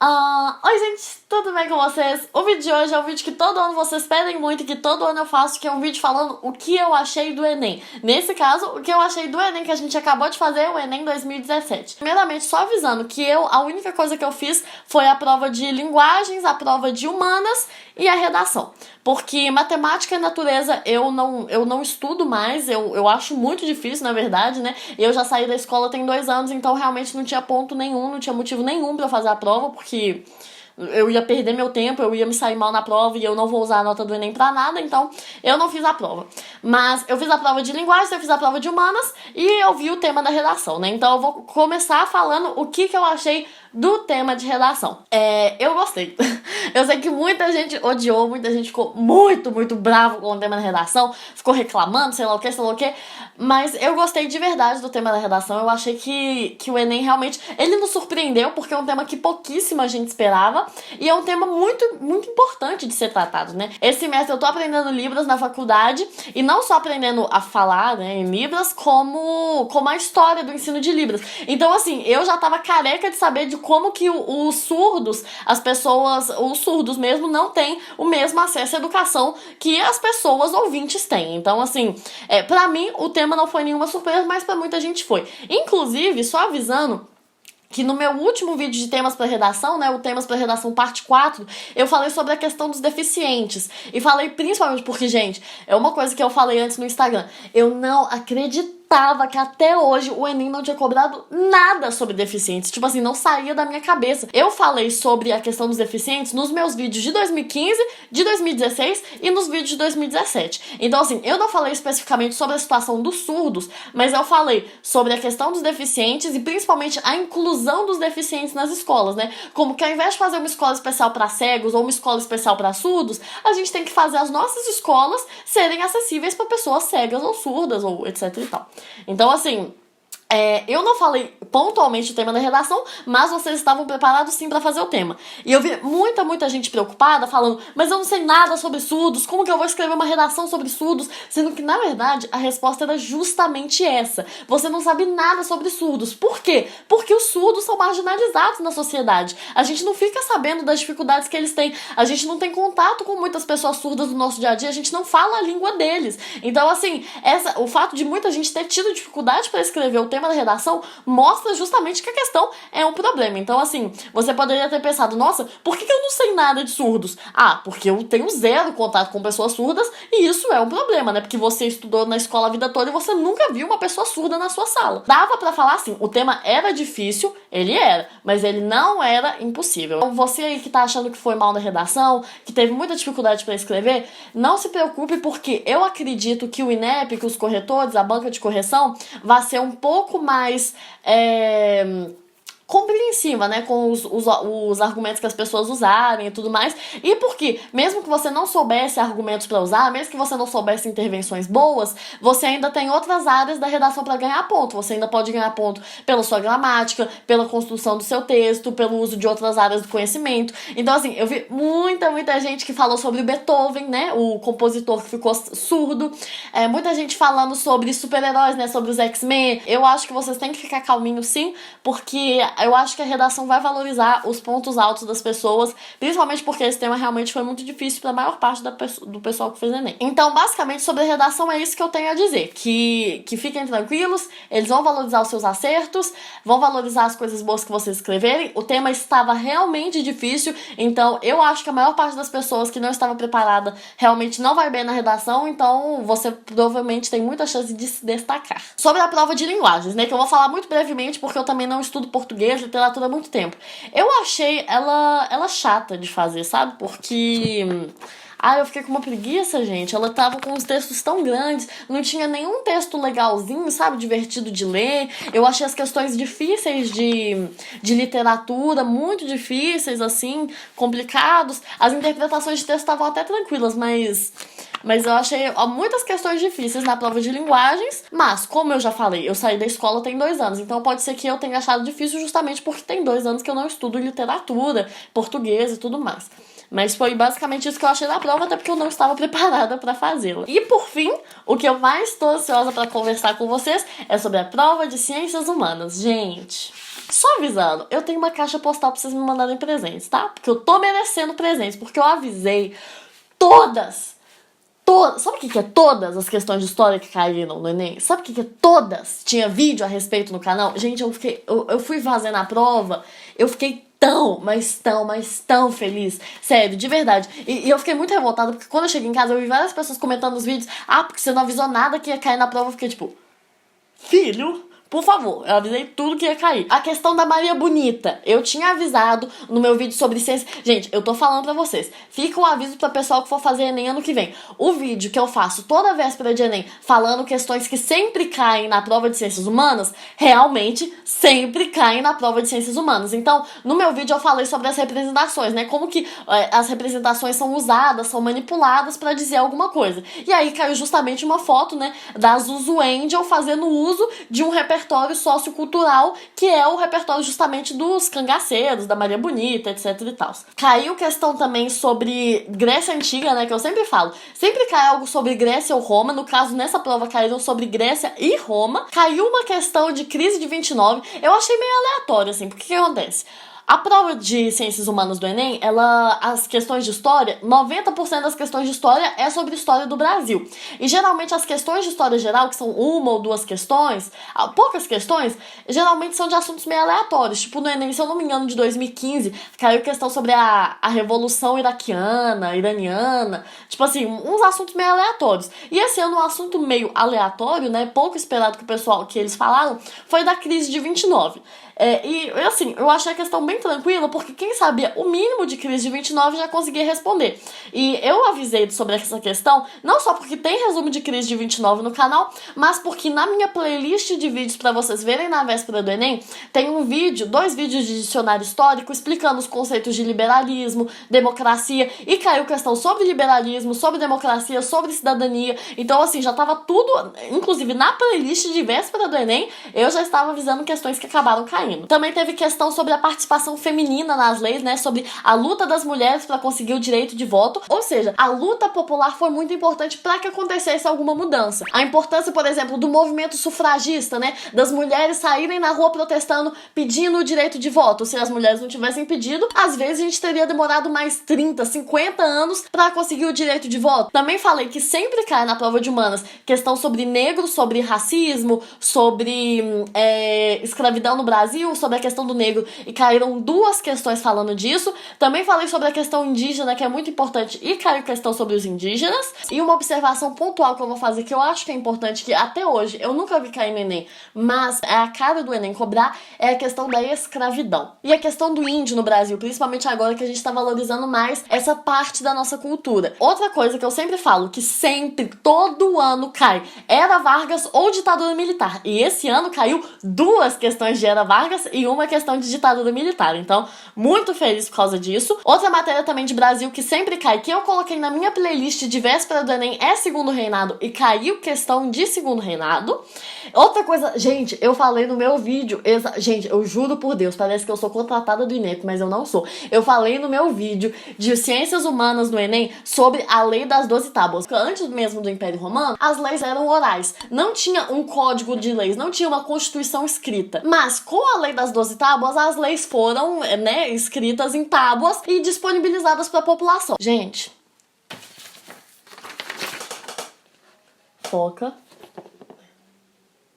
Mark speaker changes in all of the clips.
Speaker 1: Oi gente, tudo bem com vocês? O vídeo de hoje é um vídeo que todo ano vocês pedem muito e que todo ano eu faço, que é um vídeo falando o que eu achei do Enem. Nesse caso, o que eu achei do Enem que a gente acabou de fazer, o Enem 2017. Primeiramente, só avisando que a única coisa que eu fiz foi a prova de linguagens, a prova de humanas e a redação. Porque matemática e natureza eu não estudo mais, eu acho muito difícil, na verdade, né? Eu já saí da escola tem 2 anos, então realmente não tinha ponto nenhum, não tinha motivo nenhum pra eu fazer a prova, porque eu ia perder meu tempo, eu ia me sair mal na prova e eu não vou usar a nota do Enem pra nada, então eu não fiz a prova. Mas eu fiz a prova de linguagem, eu fiz a prova de humanas e eu vi o tema da redação, né? Então eu vou começar falando o que eu achei do tema de redação. Eu gostei. Eu sei que muita gente odiou, muita gente ficou muito bravo com o tema da redação, ficou reclamando, sei lá o que, mas eu gostei de verdade do tema da redação. Eu achei que o Enem realmente, ele nos surpreendeu, porque é um tema que pouquíssima gente esperava, e é um tema muito importante de ser tratado, né? Esse semestre eu tô aprendendo Libras na faculdade, e não só aprendendo a falar, né, em Libras, como a história do ensino de Libras. Então, assim, eu já tava careca de saber de como que os surdos, os surdos mesmo, não têm o mesmo acesso à educação que as pessoas ouvintes têm. Então, assim, pra mim, o tema não foi nenhuma surpresa, mas pra muita gente foi. Inclusive, só avisando que no meu último vídeo de temas para redação, né, o temas para redação parte 4, eu falei sobre a questão dos deficientes. E falei principalmente porque, gente, é uma coisa que eu falei antes no Instagram. Eu não acreditava que até hoje o Enem não tinha cobrado nada sobre deficientes. Tipo assim, não saía da minha cabeça. Eu falei sobre a questão dos deficientes nos meus vídeos de 2015, de 2016 e nos vídeos de 2017. Então, assim, eu não falei especificamente sobre a situação dos surdos, mas eu falei sobre a questão dos deficientes e principalmente a inclusão dos deficientes nas escolas, né? Como que ao invés de fazer uma escola especial para cegos ou uma escola especial para surdos, a gente tem que fazer as nossas escolas serem acessíveis para pessoas cegas ou surdas ou etc e tal. Então, assim, eu não falei pontualmente o tema da redação, mas vocês estavam preparados sim pra fazer o tema. E eu vi muita gente preocupada falando, mas eu não sei nada sobre surdos, como que eu vou escrever uma redação sobre surdos? Sendo que, na verdade, a resposta era justamente essa. Você não sabe nada sobre surdos. Por quê? Porque os surdos são marginalizados na sociedade. A gente não fica sabendo das dificuldades que eles têm. A gente não tem contato com muitas pessoas surdas no nosso dia a dia, a gente não fala a língua deles. Então, assim, o fato de muita gente ter tido dificuldade para escrever o tema da redação mostra justamente que a questão é um problema. Então, assim, você poderia ter pensado, nossa, por que eu não sei nada de surdos? Ah, porque eu tenho zero contato com pessoas surdas e isso é um problema, né? Porque você estudou na escola a vida toda e você nunca viu uma pessoa surda na sua sala. Dava pra falar assim, o tema era difícil, ele era, mas ele não era impossível. Então, você aí que tá achando que foi mal na redação, que teve muita dificuldade pra escrever, não se preocupe, porque eu acredito que o INEP, que os corretores, a banca de correção, vai ser um pouco mais compreensiva, né, com os argumentos que as pessoas usarem e tudo mais, e porque, mesmo que você não soubesse argumentos para usar, mesmo que você não soubesse intervenções boas, você ainda tem outras áreas da redação para ganhar ponto. Você ainda pode ganhar ponto pela sua gramática, pela construção do seu texto, pelo uso de outras áreas do conhecimento. Então, assim, eu vi muita gente que falou sobre o Beethoven, né, o compositor que ficou surdo, muita gente falando sobre super-heróis, né, sobre os X-Men. Eu acho que vocês têm que ficar calminhos, sim, porque eu acho que a redação vai valorizar os pontos altos das pessoas, principalmente porque esse tema realmente foi muito difícil para a maior parte do pessoal que fez Enem. Então, basicamente, sobre a redação é isso que eu tenho a dizer, que fiquem tranquilos, eles vão valorizar os seus acertos, vão valorizar as coisas boas que vocês escreverem. O tema estava realmente difícil, então eu acho que a maior parte das pessoas que não estava preparada realmente não vai bem na redação, então você provavelmente tem muita chance de se destacar. Sobre a prova de linguagens, né, que eu vou falar muito brevemente porque eu também não estudo português, literatura há muito tempo. Eu achei ela chata de fazer, sabe? Porque eu fiquei com uma preguiça, gente. Ela tava com os textos tão grandes, não tinha nenhum texto legalzinho, sabe? Divertido de ler. Eu achei as questões difíceis de literatura, muito difíceis, assim, complicados. As interpretações de texto estavam até tranquilas, mas eu achei muitas questões difíceis na prova de linguagens, mas, como eu já falei, eu saí da escola tem 2 anos, então pode ser que eu tenha achado difícil justamente porque tem 2 anos que eu não estudo literatura, português e tudo mais. Mas foi basicamente isso que eu achei da prova, até porque eu não estava preparada para fazê-la. E por fim, o que eu mais estou ansiosa para conversar com vocês é sobre a prova de ciências humanas. Gente, só avisando, eu tenho uma caixa postal pra vocês me mandarem presentes, tá? Porque eu tô merecendo presentes, porque eu avisei todas. Sabe o que é todas as questões de história que caíram no Enem? Sabe o que é todas? Tinha vídeo a respeito no canal? Gente, eu fui fazendo a prova, eu fiquei mas tão feliz. Sério, de verdade. E eu fiquei muito revoltada, porque quando eu cheguei em casa, eu vi várias pessoas comentando nos vídeos: ah, porque você não avisou nada que ia cair na prova. Eu fiquei tipo, filho, por favor, eu avisei tudo que ia cair. A questão da Maria Bonita, eu tinha avisado no meu vídeo sobre ciência. Gente, eu tô falando pra vocês, fica um aviso pra pessoal que for fazer Enem ano que vem. O vídeo que eu faço toda véspera de Enem, falando questões que sempre caem na prova de ciências humanas, realmente sempre caem na prova de ciências humanas. Então, no meu vídeo eu falei sobre as representações, né? Como que as representações são usadas, são manipuladas pra dizer alguma coisa. E aí caiu justamente uma foto, né, da Zuzu Angel fazendo uso de um repertório sociocultural, que é o repertório justamente dos cangaceiros, da Maria Bonita, etc e tal. Caiu questão também sobre Grécia Antiga, né, que eu sempre falo. Sempre cai algo sobre Grécia ou Roma. No caso, nessa prova caíram sobre Grécia e Roma. Caiu uma questão de crise de 29. Eu achei meio aleatório, assim, porque o que acontece? A prova de ciências humanas do Enem, as questões de história, 90% das questões de história é sobre história do Brasil. E geralmente as questões de história geral, que são uma ou duas questões, poucas questões, geralmente são de assuntos meio aleatórios. Tipo, no Enem, se eu não me engano, de 2015, caiu questão sobre a Revolução Iraquiana, Iraniana, tipo assim, uns assuntos meio aleatórios. E esse ano, um assunto meio aleatório, né, pouco esperado que o pessoal, que eles falaram, foi da crise de 29. E assim, eu achei a questão bem tranquila, porque quem sabia o mínimo de crise de 29 já conseguia responder. E eu avisei sobre essa questão, não só porque tem resumo de crise de 29 no canal, mas porque na minha playlist de vídeos pra vocês verem na véspera do Enem, tem dois vídeos de dicionário histórico explicando os conceitos de liberalismo, democracia, e caiu questão sobre liberalismo, sobre democracia, sobre cidadania. Então assim, já tava tudo, inclusive na playlist de véspera do Enem, eu já estava avisando questões que acabaram caindo. Também teve questão sobre a participação feminina nas leis, né? Sobre a luta das mulheres para conseguir o direito de voto. Ou seja, a luta popular foi muito importante para que acontecesse alguma mudança. A importância, por exemplo, do movimento sufragista, né? Das mulheres saírem na rua protestando, pedindo o direito de voto. Se as mulheres não tivessem pedido, às vezes a gente teria demorado mais 30, 50 anos para conseguir o direito de voto. Também falei que sempre cai na prova de humanas questão sobre negros, sobre racismo, sobre escravidão no Brasil, sobre a questão do negro, e caíram duas questões falando disso. Também falei sobre a questão indígena, que é muito importante, e caiu questão sobre os indígenas. E uma observação pontual que eu vou fazer, que eu acho que é importante, que até hoje eu nunca vi cair no Enem, mas é a cara do Enem cobrar, é a questão da escravidão. E a questão do índio no Brasil, principalmente agora que a gente tá valorizando mais essa parte da nossa cultura. Outra coisa que eu sempre falo, que sempre, todo ano cai, Era Vargas ou ditadura militar. E esse ano caiu duas questões de Era Vargas e uma questão de ditadura militar. Então, muito feliz por causa disso. Outra matéria também de Brasil que sempre cai, que eu coloquei na minha playlist de véspera do Enem, é Segundo Reinado, e caiu questão de Segundo Reinado. Outra coisa, gente, eu falei no meu vídeo, gente, eu juro por Deus, parece que eu sou contratada do INEP, mas eu não sou. Eu falei no meu vídeo de Ciências Humanas no Enem sobre a Lei das 12 Tábuas. Antes mesmo do Império Romano, as leis eram orais. Não tinha um código de leis, não tinha uma constituição escrita. Mas com a Lei das 12 Tábuas, as leis foram, né, escritas em tábuas e disponibilizadas para a população. Gente, foca.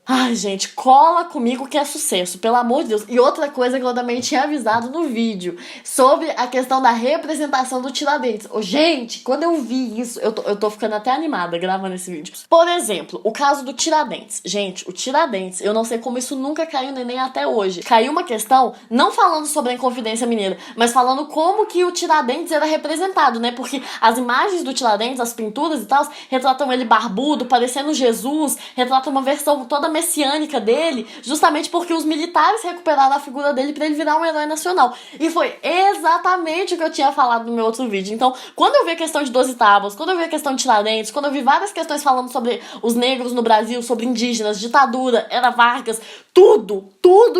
Speaker 1: Ai, gente, cola comigo que é sucesso, pelo amor de Deus. E outra coisa que eu também tinha avisado no vídeo, sobre a questão da representação do Tiradentes. Gente, quando eu vi isso, eu tô ficando até animada gravando esse vídeo. Por exemplo, o caso do Tiradentes. Gente, o Tiradentes, eu não sei como isso nunca caiu no Enem até hoje. Caiu uma questão, não falando sobre a Inconfidência Mineira, mas falando como que o Tiradentes era representado, né? Porque as imagens do Tiradentes, as pinturas e tal, retratam ele barbudo, parecendo Jesus, retratam uma versão toda messiânica dele, justamente porque os militares recuperaram a figura dele pra ele virar um herói nacional. E foi exatamente o que eu tinha falado no meu outro vídeo. Então, quando eu vi a questão de 12 tábuas, quando eu vi a questão de Tiradentes, quando eu vi várias questões falando sobre os negros no Brasil, sobre indígenas, ditadura, era Vargas, tudo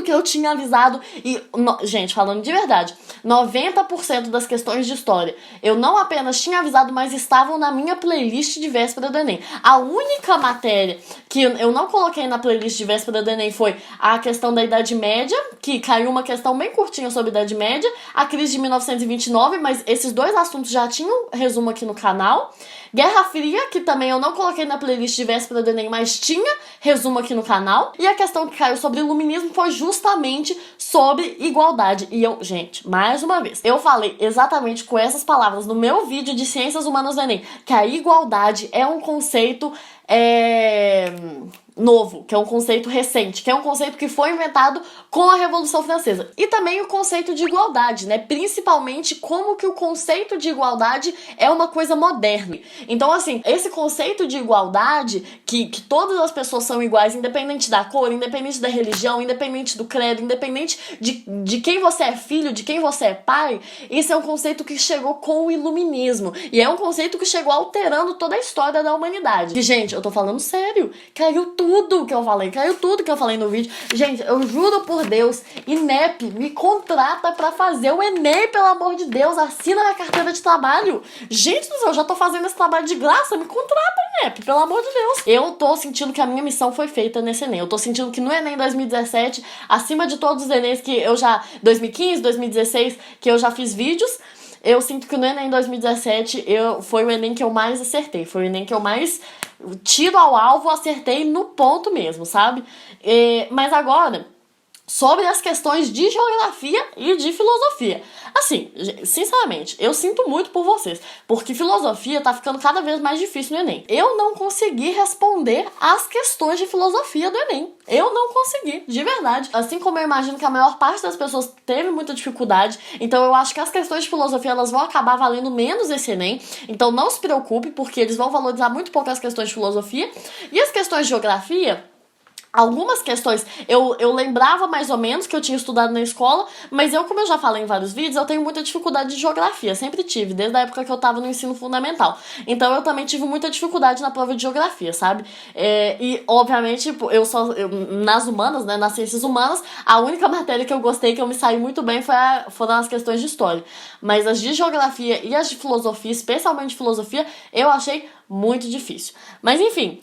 Speaker 1: que eu tinha avisado. E, gente, falando de verdade, 90% das questões de história eu não apenas tinha avisado, mas estavam na minha playlist de véspera do Enem. A única matéria que eu não coloquei na playlist de véspera do Enem foi a questão da Idade Média, que caiu uma questão bem curtinha sobre a Idade Média, a crise de 1929, mas esses dois assuntos já tinham resumo aqui no canal. Guerra Fria, que também eu não coloquei na playlist de véspera do Enem, mas tinha resumo aqui no canal. E a questão que caiu sobre iluminismo foi justamente sobre igualdade. E eu, gente, mais uma vez, eu falei exatamente com essas palavras no meu vídeo de Ciências Humanas do Enem, que a igualdade é um conceito novo, que é um conceito recente, que é um conceito que foi inventado com a Revolução Francesa. E também o conceito de igualdade, né? Principalmente como que o conceito de igualdade é uma coisa moderna. Então, assim, esse conceito de igualdade, que todas as pessoas são iguais, independente da cor, independente da religião, independente do credo, independente de quem você é filho, de quem você é pai, isso é um conceito que chegou com o iluminismo. E é um conceito que chegou alterando toda a história da humanidade. E, gente, eu tô falando sério, caiu tudo que eu falei no vídeo. Gente, eu juro por Deus, INEP me contrata pra fazer o Enem, pelo amor de Deus, assina minha carteira de trabalho. Gente do céu, eu já tô fazendo esse trabalho de graça, me contrata, INEP, pelo amor de Deus. Eu tô sentindo que a minha missão foi feita nesse Enem, eu tô sentindo que no Enem 2017, acima de todos os Enems que eu já, 2015, 2016, que eu já fiz vídeos, eu sinto que no Enem 2017 foi o Enem que eu mais acertei, foi o Enem que eu mais tiro ao alvo, acertei no ponto mesmo, sabe? Mas agora, sobre as questões de geografia e de filosofia. Assim, sinceramente, eu sinto muito por vocês, porque filosofia tá ficando cada vez mais difícil no Enem. Eu não consegui responder as questões de filosofia do Enem. Eu não consegui, de verdade. Assim como eu imagino que a maior parte das pessoas teve muita dificuldade, então eu acho que as questões de filosofia, elas vão acabar valendo menos esse Enem. Então não se preocupe, porque eles vão valorizar muito pouco as questões de filosofia. E as questões de geografia, algumas questões eu lembrava mais ou menos que eu tinha estudado na escola, mas como eu já falei em vários vídeos, eu tenho muita dificuldade de geografia, sempre tive, desde a época que eu tava no ensino fundamental. Então eu também tive muita dificuldade na prova de geografia, sabe? E obviamente nas humanas, né, nas ciências humanas, a única matéria que eu gostei, que eu me saí muito bem, foram as questões de história. Mas as de geografia e as de filosofia, especialmente de filosofia, eu achei muito difícil. Mas enfim,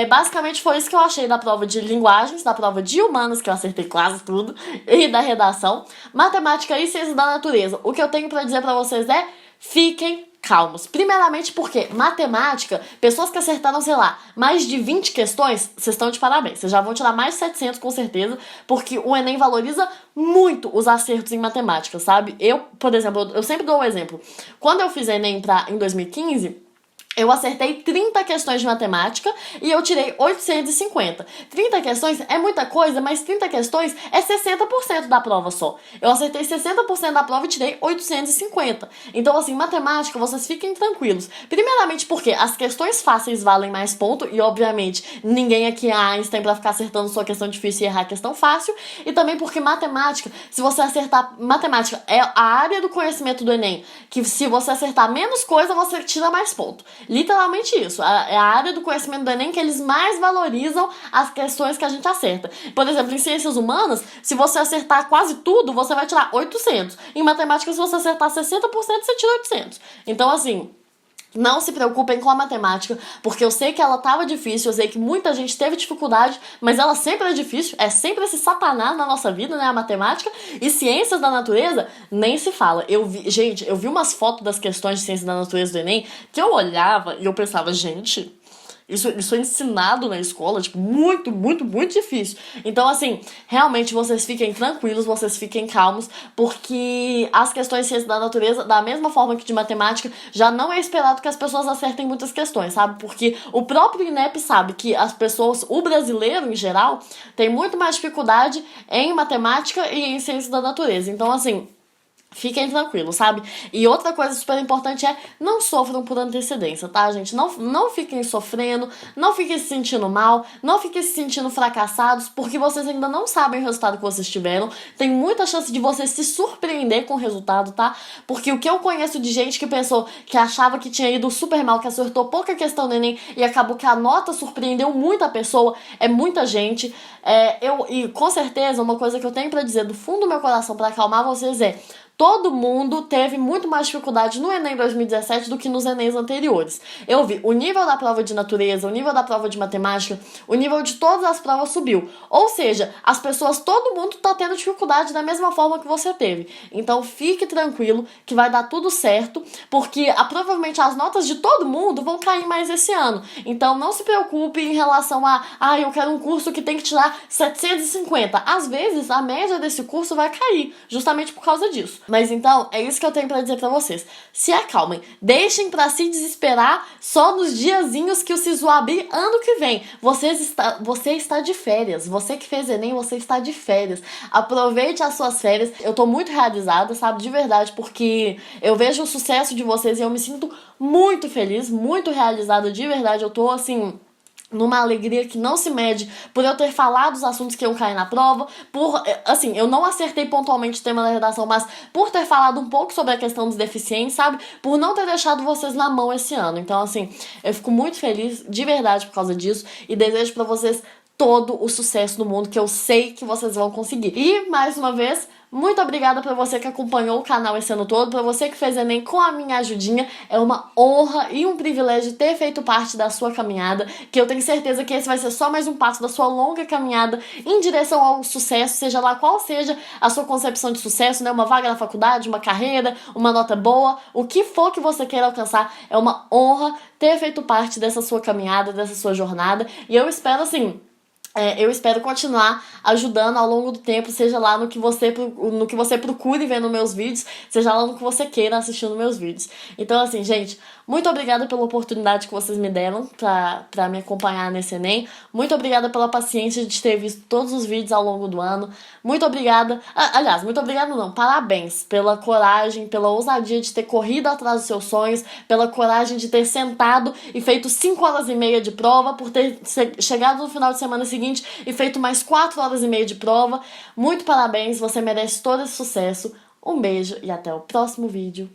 Speaker 1: basicamente foi isso que eu achei da prova de linguagens, da prova de humanas, que eu acertei quase tudo, e da redação. Matemática e ciências da natureza. O que eu tenho pra dizer pra vocês é: fiquem calmos. Primeiramente porque matemática, pessoas que acertaram, sei lá, mais de 20 questões, vocês estão de parabéns. Vocês já vão tirar mais de 700 com certeza, porque o Enem valoriza muito os acertos em matemática, sabe? Por exemplo, eu sempre dou um exemplo. Quando eu fiz Enem em 2015, eu acertei 30 questões de matemática e eu tirei 850. 30 questões é muita coisa, mas 30 questões é 60% da prova só. Eu acertei 60% da prova e tirei 850. Então, assim, matemática, vocês fiquem tranquilos. Primeiramente porque as questões fáceis valem mais ponto e, obviamente, ninguém aqui é Einstein pra ficar acertando sua questão difícil e errar a questão fácil. E também porque matemática, se você acertar... Matemática é a área do conhecimento do Enem, que se você acertar menos coisa, você tira mais ponto. Literalmente isso. É a área do conhecimento do Enem que eles mais valorizam as questões que a gente acerta. Por exemplo, em ciências humanas, se você acertar quase tudo, você vai tirar 800. Em matemática, se você acertar 60%, você tira 800. Então, assim, não se preocupem com a matemática, porque eu sei que ela tava difícil, eu sei que muita gente teve dificuldade, mas ela sempre é difícil, é sempre esse satanás na nossa vida, né, a matemática. E ciências da natureza, nem se fala. Eu vi umas fotos das questões de ciências da natureza do Enem, que eu olhava e eu pensava, gente... Isso é ensinado na escola, tipo, muito, muito, muito difícil. Então, assim, realmente vocês fiquem tranquilos, vocês fiquem calmos, porque as questões de ciência da natureza, da mesma forma que de matemática, já não é esperado que as pessoas acertem muitas questões, sabe? Porque o próprio INEP sabe que as pessoas, o brasileiro em geral, tem muito mais dificuldade em matemática e em ciência da natureza. Então, assim... Fiquem tranquilos, sabe? E outra coisa super importante é não sofram por antecedência, tá, gente? Não fiquem sofrendo, não fiquem se sentindo mal, não fiquem se sentindo fracassados, porque vocês ainda não sabem o resultado que vocês tiveram. Tem muita chance de você se surpreender com o resultado, tá? Porque o que eu conheço de gente que pensou, que achava que tinha ido super mal, que acertou pouca questão do Enem e acabou que a nota surpreendeu muito a pessoa, é muita gente. E com certeza, uma coisa que eu tenho pra dizer do fundo do meu coração pra acalmar vocês é: todo mundo teve muito mais dificuldade no Enem 2017 do que nos Enems anteriores. Eu vi o nível da prova de natureza, o nível da prova de matemática, o nível de todas as provas subiu. Ou seja, as pessoas, todo mundo tá tendo dificuldade da mesma forma que você teve. Então fique tranquilo que vai dar tudo certo, porque provavelmente as notas de todo mundo vão cair mais esse ano. Então não se preocupe em relação eu quero um curso que tem que tirar 750. Às vezes a média desse curso vai cair, justamente por causa disso. Mas então, é isso que eu tenho pra dizer pra vocês. Se acalmem. Deixem pra se desesperar só nos diazinhos que o Sisu abrir ano que vem. Você está de férias. Você que fez Enem, você está de férias. Aproveite as suas férias. Eu tô muito realizada, sabe? De verdade, porque eu vejo o sucesso de vocês e eu me sinto muito feliz, muito realizada de verdade. Eu tô, assim, numa alegria que não se mede por eu ter falado os assuntos que eu caí na prova, assim, eu não acertei pontualmente o tema da redação, mas por ter falado um pouco sobre a questão dos deficientes, sabe? Por não ter deixado vocês na mão esse ano. Então, assim, eu fico muito feliz de verdade por causa disso e desejo pra vocês todo o sucesso do mundo, que eu sei que vocês vão conseguir. E, mais uma vez, muito obrigada pra você que acompanhou o canal esse ano todo, pra você que fez Enem com a minha ajudinha. É uma honra e um privilégio ter feito parte da sua caminhada, que eu tenho certeza que esse vai ser só mais um passo da sua longa caminhada em direção ao sucesso, seja lá qual seja a sua concepção de sucesso, né? Uma vaga na faculdade, uma carreira, uma nota boa, o que for que você queira alcançar, é uma honra ter feito parte dessa sua caminhada, dessa sua jornada, e eu espero, assim, eu espero continuar ajudando ao longo do tempo, seja lá no que você procure ver nos meus vídeos, seja lá no que você queira assistir nos meus vídeos. Então, assim, gente, muito obrigada pela oportunidade que vocês me deram pra me acompanhar nesse Enem. Muito obrigada pela paciência de ter visto todos os vídeos ao longo do ano. Muito obrigada. Aliás, muito obrigada não. Parabéns pela coragem, pela ousadia de ter corrido atrás dos seus sonhos, pela coragem de ter sentado e feito 5 horas e meia de prova, por ter chegado no final de semana seguinte e feito mais 4 horas e meia de prova. Muito parabéns, você merece todo esse sucesso. Um beijo e até o próximo vídeo.